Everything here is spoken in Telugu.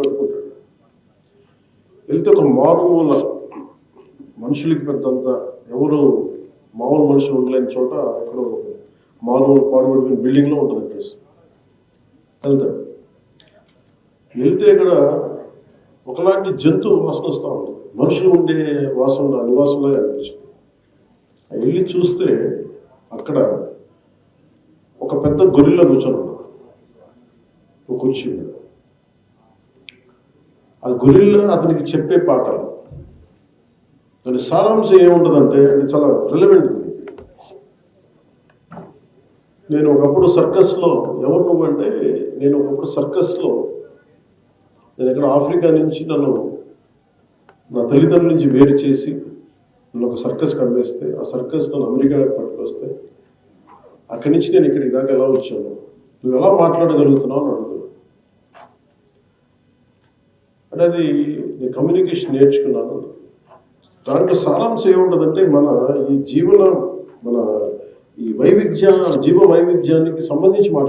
అనుకుంటాడు. వెళ్తే ఒక మారుమూల మనుషులకి పెద్దంత ఎవరు మామూలు మనుషులు ఉండలేని చోట ఎక్కడో మామూలు పాడుబడిపోయిన బిల్డింగ్లో ఉంటుంది ప్లేస్. వెళ్తాడు. వెళ్తే ఇక్కడ ఒకలాంటి జంతువు వాసన వస్తూ ఉంటుంది. మనుషులు ఉండే వాసన నివాసంలో అనిపించింది. వెళ్ళి చూస్తే అక్కడ ఒక పెద్ద గొరిల్లా కూర్చొని ఉన్నాడు ఒక కుర్చీ మీద. ఆ గొరిల్లా అతనికి చెప్పే పాఠాలు, దాని సారాంశం ఏముంటుందంటే అది చాలా రిలవెంట్. నేను ఒకప్పుడు సర్కస్లో, ఎవరు నువ్వు అంటే నేను ఒకప్పుడు సర్కస్లో, నేను ఎక్కడ ఆఫ్రికా నుంచి నన్ను నా తల్లిదండ్రుల నుంచి వేరు చేసి నన్ను ఒక సర్కస్ కనిపిస్తే, ఆ సర్కస్ నన్ను అమెరికా పట్టుకొస్తే అక్కడి నుంచి నేను ఇక్కడికి దాకా ఎలా వచ్చాను, నువ్వు ఎలా మాట్లాడగలుగుతున్నావు అని అడుగుతున్నాను. అంటే అది నేను కమ్యూనికేషన్ నేర్చుకున్నాను. దాంట్లో సారాంశం ఏముంటుందంటే మన ఈ జీవ వైవిధ్యానికి సంబంధించి మాట్లాడుతున్నాను.